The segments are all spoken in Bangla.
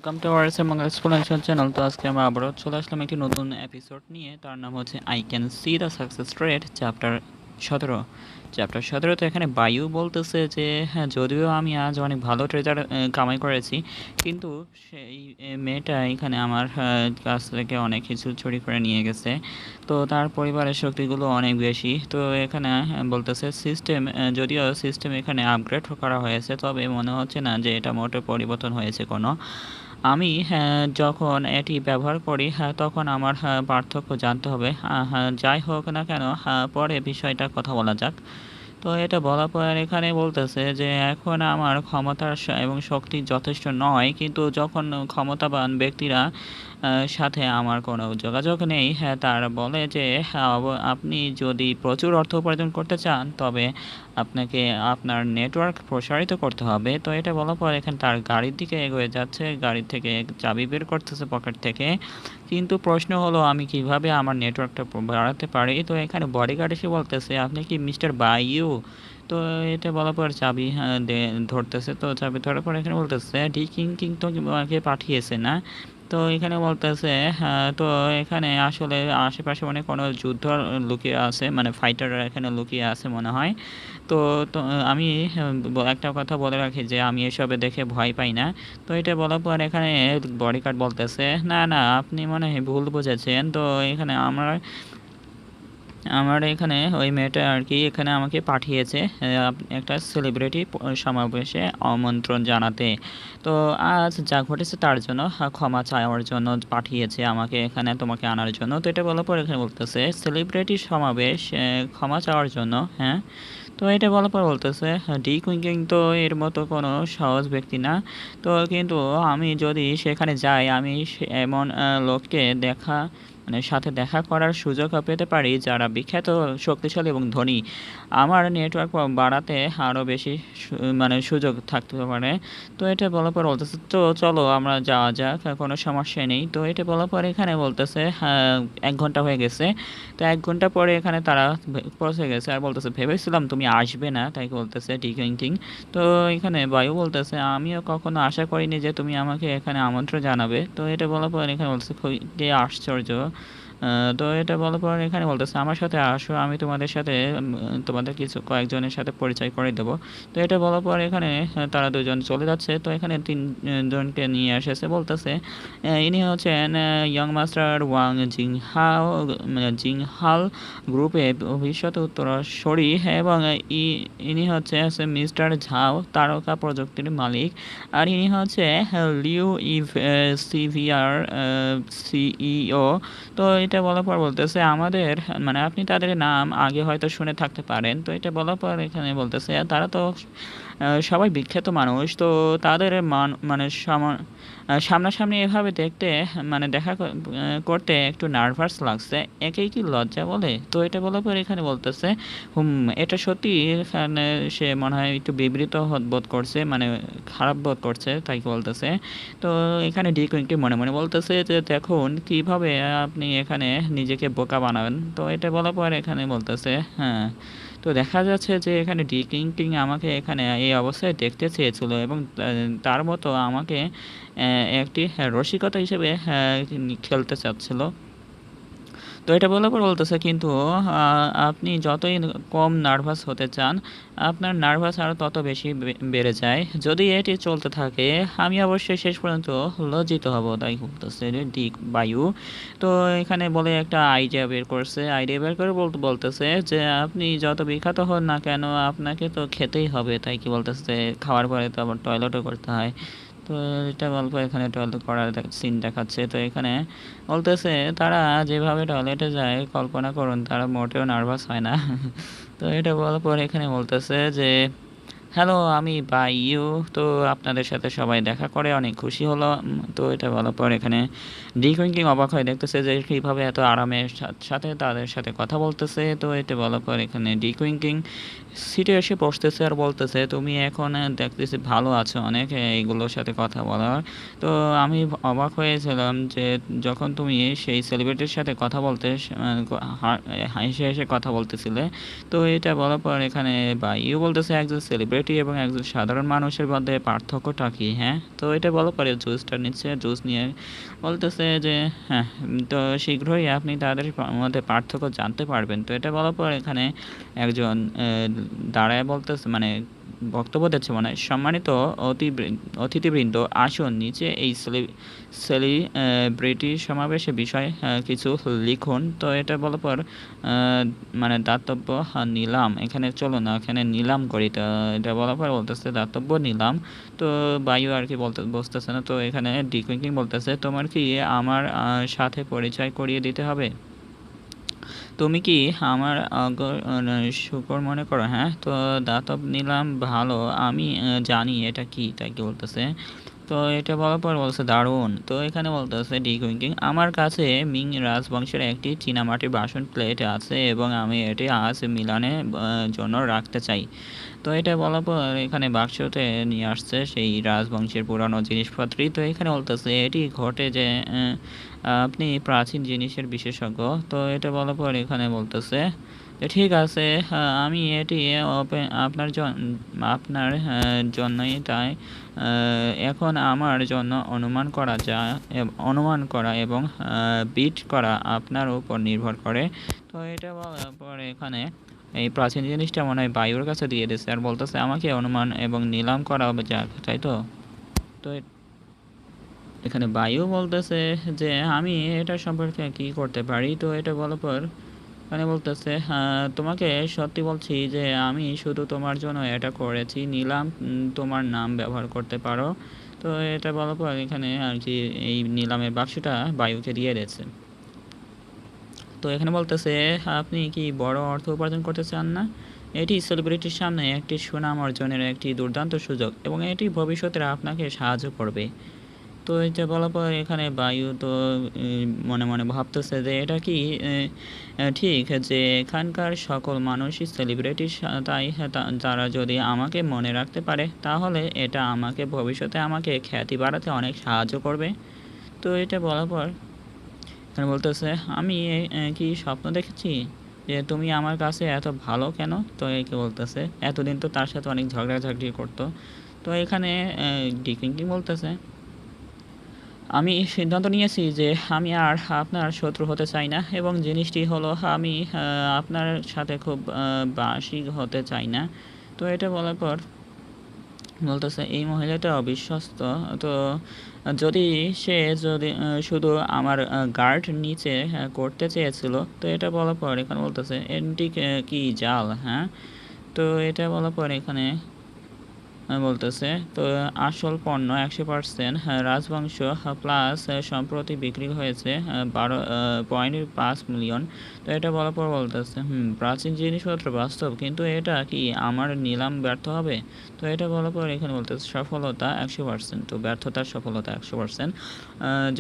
Welcome to our SM Bangla explanation channel. তো আজকে আমরা আবারও চলে আসলাম একটি নতুন এপিসোড নিয়ে। তার নাম হচ্ছে I can see the success rate chapter 17। Chapter 17 তো এখানে বায়ু বলতেছে যে হ্যাঁ, যদিও আমি আজ অনেক ভালো ট্রেজার কামাই করেছি, কিন্তু সেই মেয়েটা এখানে আমার কাছ থেকে অনেক কিছু চুরি করে নিয়ে গেছে। তো তার পরিবারের শক্তিগুলো অনেক বেশি। তো এখানে বলতেছে সিস্টেম, যদিও সিস্টেম এখানে আপগ্রেড করা হয়েছে, তবে মনে হচ্ছে না যে এটা মোটে পরিবর্তন হয়েছে কোনো। আমি যখন এটি ব্যবহার করি তখন আমার পার্থক্য জানতে হবে। যাই হোক না কেন, পরে বিষয়টা কথা বলা যাক। তো এটা বলার পর এখানে বলতেছে যে এখন আমার ক্ষমতার এবং শক্তি যথেষ্ট নয়, কিন্তু যখন ক্ষমতাবান ব্যক্তিরা সাথে আমার কোনো যোগাযোগ নেই, হ্যাঁ, তার বলে যে হ্যাঁ, আপনি যদি প্রচুর অর্থ উপার্জন করতে চান তবে আপনাকে আপনার নেটওয়ার্ক প্রসারিত করতে হবে। তো এটা বলার পর এখানে তার গাড়ির দিকে এগিয়ে যাচ্ছে, গাড়ি থেকে চাবি বের করতেছে পকেট থেকে। কিন্তু প্রশ্ন হলো আমি কিভাবে আমার নেটওয়ার্কটা বাড়াতে পারি। তো এখানে বডিগার্ড এসে বলতেছে আপনি কি মিস্টার বায়ু? তো এটা বলার পর চাবি ধরতেছে। তো চাবি ধরার পর এখানে বলতেছে ডি কিং কিং তো আমাকে পাঠিয়েছে না। তো এখানে বলতেছে তো এখানে আসলে আশেপাশে মানে কোনো যুদ্ধ লুকিয়ে আছে, মানে ফাইটাররা এখানে লুকিয়ে আছে মনে হয়। তো তো আমি একটা কথা বলে রাখি যে আমি এসবে দেখে ভয় পাই না। তো এটা বলার পর এখানে বডিগার্ড বলতেছে না না, আপনি মনে হয় ভুল বুঝেছেন। তো এখানে আমার এখানে ওই মেয়েটা আর কি এখানে আমাকে পাঠিয়েছে একটা সেলিব্রিটি সমাবেশে আমন্ত্রণ জানাতে। তো আজ যা ঘটেছে তার জন্য ক্ষমা চাওয়ার জন্য পাঠিয়েছে আমাকে এখানে তোমাকে আনার জন্য। তো এটা বলার পর এখানে বলতেছে সেলিব্রিটি সমাবেশ ক্ষমা চাওয়ার জন্য, হ্যাঁ। তো এটা বলার পর বলতেছে ডি কুইংকিং তো এর মতো কোনো সহজ ব্যক্তি না। তো কিন্তু আমি যদি সেখানে যাই আমি এমন লোককে মানে সাথে দেখা করার সুযোগ পেতে পারি যারা বিখ্যাত, শক্তিশালী এবং ধনী। আমার নেটওয়ার্ক বাড়াতে আরও বেশি মানে সুযোগ থাকতে পারে। তো এটা বলার পর বলতেছে তো চলো আমরা যাওয়া যাক, কোনো সমস্যা নেই। তো এটা বলার পর এখানে বলতেছে 1 ঘন্টা হয়ে গেছে। তো 1 ঘন্টা পরে এখানে তারা পৌঁছে গেছে আর বলতেছে ভেবেছিলাম তুমি আসবে না, তাই বলতেছে ডি কিং। তো এখানে বায়ু বলতেছে আমিও কখনো আশা করিনি যে তুমি আমাকে এখানে আমন্ত্রণ জানাবে। তো এটা বলার পর এখানে বলতেছে কি আশ্চর্য। তো এটা বলার পর এখানে বলতেছে আমার সাথে আসো, আমি তোমাদের সাথে তোমাদের কয়েকজনের সাথে পরিচয় করে দেবো। তো এটা বলার পর এখানে তারা দুজন চলে যাচ্ছে। তো এখানে 3জনকে নিয়ে এসেছে, বলতেছে ইনি হচ্ছেন ইয়ং মাস্টার ওয়াং জিংহাল গ্রুপে ভবিষ্যৎ উত্তরসূরি, এবং ইনি হচ্ছে মিস্টার ঝাও, তারকা প্রযুক্তির মালিক। আর ইনি হচ্ছে লিউ ইভ সিভিয়ার সিইও। তো এটা বলার পর বলতেছে আমাদের মানে আপনি তাদের নাম আগে হয়তো শুনে থাকতে পারেন। তো এটা বলার পর এখানে বলতেছে তারা তো সবাই বিখ্যাত মানুষ। তো তাদের মানে সামনাসামনি এভাবে দেখতে মানে করতে একটু নার্ভাস লাগছে, একেই কি লজ্জা বলে। তো এটা বলার পর এখানে বলতেছে এটা সত্যি। এখানে সে মনে হয় একটু বিবৃত বোধ করছে, মানে খারাপ বোধ করছে, তাই বলতেছে। তো এখানে ডিকুইংকে মনে মনে বলতেছে যে দেখুন কিভাবে আপনি এখানে নিজেকে বোকা বানাবেন। তো এটা বলার পর এখানে বলতেছে হ্যাঁ। তো দেখা যাচ্ছে যে এখানে ডি কিং আমাকে এখানে এই অবস্থায় দেখতে চেয়েছিল এবং তার মতো আমাকে একটি রসিকতা হিসেবে খেলতে চাচ্ছিল। তো এটা বলার পর বলতেছে কিন্তু আপনি যতই কম নার্ভাস হতে চান আপনার নার্ভাস আরও তত বেশি বেড়ে যায়। যদি এটি চলতে থাকে আমি অবশ্যই শেষ পর্যন্ত লজ্জিত হব, তাই বলতেছে ডিক বায়ু। তো এখানে বলে একটা আইডিয়া বের করছে, আইডিয়া বের করে বলতেছে যে আপনি যত বিখ্যাত হন না কেন আপনাকে তো খেতেই হবে, তাই কি বলতেছে খাওয়ার পরে তো আবার টয়লেটও করতে হয়। তো এটা গল্প এখানে টয়লেট করার সিন দেখাচ্ছে। তো এখানে বলতেছে তারা যেভাবে টয়লেটে যায় কল্পনা করুন তারা মোটেও নার্ভাস হয় না। তো এটা বলার পর এখানে বলতেছে যে হ্যালো আমি বায়ু, তো আপনাদের সাথে সবাই দেখা করে অনেক খুশি হলো। তো এটা বলার পর এখানে ডি কুইংকিং অবাক হয়ে দেখতেছে যে কীভাবে এত আরামের সাথে তাদের সাথে কথা বলতেছে। তো এটা বলার পর এখানে ডি কুইংকিং সিটে এসে বসতেছে আর বলতেছে, "তুমি এখন দেখতেছি ভালো আছো অনেক এইগুলোর সাথে কথা বলার। তো আমি অবাক হয়েছিলাম যে যখন তুমি সেই সেলিব্রিটির সাথে কথা বলতে হেসে, হেসে কথা বলতেছিলে। তো এটা বলার পর এখানে ভাইও বলতেছে, "একজন সেলিব্রিটি এবং একজন সাধারণ মানুষের মধ্যে পার্থক্যটা কী, হ্যাঁ?" তো এটা বলার পরে জুসটা নিচ্ছে, জুস নিয়ে বলতেছে যে, "হ্যাঁ, তো শীঘ্রই আপনি তাদের মধ্যে পার্থক্য জানতে পারবেন।" তো এটা বলার পর এখানে একজন দাঁড়ায় বলতেছে, মানে বক্তব্য দিচ্ছে মনে হয়, "সম্মানিত অতিথিবৃন্দ, আসুন নিচে এই সেলিব্রিটি সমাবেশে বিষয়ে কিছু লিখুন।" তো এটা বলার পর মানে দাতব্য নিলাম, এখানে চলুন না এখানে নিলাম করি। তো এটা বলার পর বলতেছে দাতব্য নিলাম। তো বায়ু আর কি বসতেছে না। তো এখানে ডিকুইংকিং বলতেছে, "তোমার কি আমার সাথে পরিচয় করিয়ে দিতে হবে? তুমি কি আমার শুকর মনে করো, হ্যাঁ?" তো দাতব নিলাম, "ভালো, আমি জানি এটা কি।" তাই কি বলতেছে। তো এটা বলার পর বলছে, "দারুণ!" তো এখানে বলতেছে ডিকুইংকিং, "আমার কাছে মিং রাজবংশের একটি চীনামাটির বাসন প্লেট আছে এবং আমি এটি আজ মিলানের জন্য রাখতে চাই।" তো এটা বলার পর এখানে বাক্সতে নিয়ে আসছে সেই রাজবংশের পুরানো জিনিসপত্রই। তো এখানে বলতেছে, "এটি ঘটে যে আপনি প্রাচীন জিনিসের বিশেষজ্ঞ।" তো এটা বলার পর এখানে বলতেছে, "ঠিক আছে, আমি এটি আপনার জন্যই তাই এখন আমার জন্য অনুমান করা এবং বিট করা আপনার উপর নির্ভর করে।" তো এটা বলার পর এখানে এই প্রাচীন জিনিসটা মনে হয় বায়ুর কাছে দিয়ে দিচ্ছে আর বলতেছে, "আমাকে অনুমান এবং নিলাম করা হবে যাক, তাই তো?" তো এখানে বায়ু বলতেছে যে, "আমি এটা সম্পর্কে কি করতে পারি?" তো এটা বলার পর মানে বলতেছে, তোমাকে সত্যি বলছি যে আমি শুধু তোমার জন্য এটা করেছি, নিলাম তোমার নাম ব্যবহার করতে পারো।" তো এটা বলার পর এখানে আর কি এই নিলামের বাক্সটা বায়ুকে দিয়ে দিয়েছে। তো এখানে বলতেছে, "আপনি কি বড় অর্থ উপার্জন করতে চান না? এটি সেলিব্রিটির সামনে একটি সুনাম অর্জনের একটি দুর্দান্ত সুযোগ এবং এটি ভবিষ্যতে আপনাকে সাহায্য করবে।" তো এটা বলার পর এখানে বায়ু তো মনে মনে ভাবতেছে যে এটা কি ঠিক যে এখানকার সকল মানুষই সেলিব্রিটি, তাই তারা যদি আমাকে মনে রাখতে পারে তাহলে এটা আমাকে ভবিষ্যতে আমাকে খ্যাতি বাড়াতে অনেক সাহায্য করবে। তো এটা বলার পর এখানে বলতেছে, "আমি কি স্বপ্ন দেখেছি যে তুমি আমার কাছে এত ভালো কেন?" তো একে বলতেছে, এতদিন তো তার সাথে অনেক ঝগড়াঝাটি করতো। তো এখানে ডিকিংকিং বলতেছে, "আমি সিদ্ধান্ত নিয়েছি যে আমি আর আপনার শত্রু হতে চাই না এবং জিনিসটি হলো আমি আপনার সাথে খুব বাসি হতে চাই না।" তো এটা বলার পর বলতেছে, "এই মহিলাটা অবিশ্বস্ত। তো যদি সে যদি শুধু আমার গার্ড নিচে করতে চেয়েছিল।" তো এটা বলার পর এখানে বলতেছে, "এন্টিক কি জাল, হ্যাঁ?" তো এটা বলার পর এখানে বলতেছে, "তো আসল পণ্য ১০০% রাজবংশ প্লাস সম্প্রতি বিক্রি হয়েছে ১২.৫ মিলিয়ন।" তো এটা বলার পর বলতেছে, প্রাচীন জিনিসপত্র বাস্তব, কিন্তু এটা কি আমার নিলাম ব্যর্থ হবে?" তো এটা বলার পর এখানে বলতেছে, "সফলতা ১০০%, তো ব্যর্থতার সফলতা ১০০%।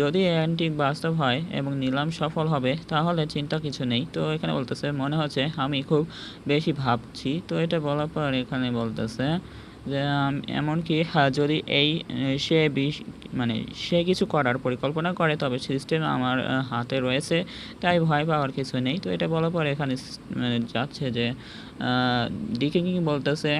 যদি অ্যান্টিক বাস্তব হয় এবং নিলাম সফল হবে তাহলে চিন্তা কিছু নেই।" তো এখানে বলতেছে, "মনে হচ্ছে আমি খুব বেশি ভাবছি।" তো এটা বলার পর এখানে বলতেছে যে এমনকি যদি এই সে মানে সে কিছু করার পরিকল্পনা করে তবে সিস্টেম আমার হাতে রয়েছে, তাই ভয় পাওয়ার কিছু নেই। তো এটা বলার পর এখানে মানে যাচ্ছে যে ডিকে কিং বলতেছে,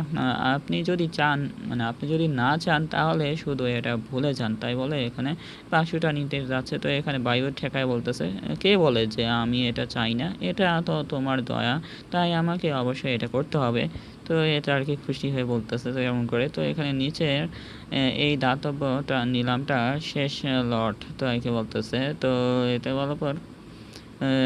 আপনি যদি চান, মানে আপনি যদি না চান তাহলে শুধু এটা ভুলে যান।" তাই বলে এখানে বাক্সটা নিতে যাচ্ছে। তো এখানে বায়ুর ঠেকায় বলতেছে, "কে বলে যে আমি এটা চাই না? এটা তো তোমার দয়া, তাই আমাকে অবশ্যই এটা করতে হবে।" তো এটা আর কি খুশি হয়ে বলতেছে তো এমন করে। তো এখানে নিচে এই দাতব্যটা নিলামটা শেষ লট, তো একে বলতেছে। তো এটা বলার পর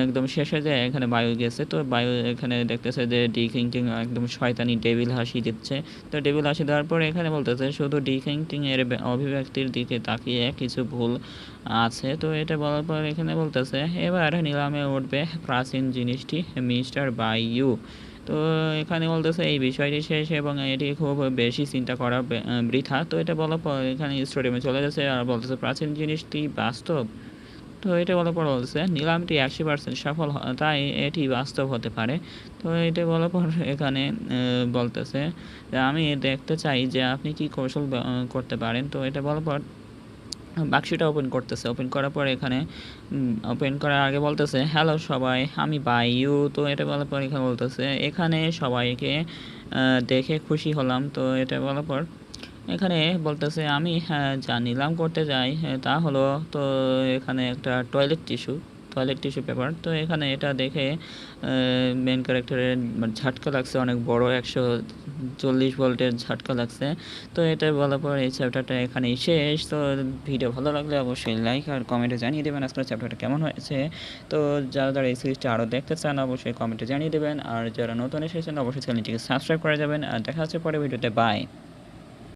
একদম শেষ হয়ে যায়, এখানে বায়ু গেছে। তো বায়ু এখানে দেখতেছে যে ডিকিংটিং একদম শয়তানি ডেভিল হাসি দিচ্ছে। তো ডেভিল হাসি দেওয়ার পরে এখানে বলতেছে, "শুধু ডিকিংটিং এর অভিব্যক্তির দিকে তাকিয়ে কিছু ভুল আছে।" তো এটা বলার পর এখানে বলতেছে, "এবার নিলামে উঠবে প্রাচীন জিনিসটি, মিস্টার বায়ু।" তো এখানে বলতেছে এই বিষয়টি শেষ এবং এটি খুব বেশি চিন্তা করা বৃথা। তো এটা বলার পর এখানে স্টোরিয়ামে চলে যাচ্ছে আর বলতেছে, "প্রাচীন জিনিসটি বাস্তব?" তো এটা বলার পর বলছে নিলামটি 80% সফল তাই এটি বাস্তব হতে পারে। তো এটা বলার পর এখানে বলতেছে যে আমি দেখতে চাই যে আপনি কি কৌশল করতে পারেন। তো এটা বলার পর বাক্সটা ওপেন করতেছে। ওপেন করার পর এখানে ওপেন করার আগে বলতেছে হ্যালো সবাই, আমি বায়ু। তো এটা বলার পর এখানে বলতেছে এখানে সবাইকে দেখে খুশি হলাম। তো এটা বলার পর এখানে বলতেছে আমি যা নিলাম করতে যাই তা হলো, তো এখানে একটা টয়লেট টিস্যু পেপার। তো এখানে এটা দেখে মেন ক্যারেক্টারের ঝাটকা লাগছে, অনেক বড় 140 ভোল্টের ঝাটকা লাগছে। তো এটা বলার পর এই চ্যাপ্টারটা এখানেই শেষ। তো ভিডিও ভালো লাগলে অবশ্যই লাইক আর কমেন্টে জানিয়ে দেবেন আজকের চ্যাপ্টারটা কেমন হয়েছে। তো যারা এই সিরিজটা আরও দেখতে চান অবশ্যই কমেন্টে জানিয়ে দেবেন, আর যারা নতুন এসেছেন অবশ্যই চ্যানেলটিকে সাবস্ক্রাইব করে যাবেন। আর দেখা হচ্ছে পরে ভিডিওতে, বাই।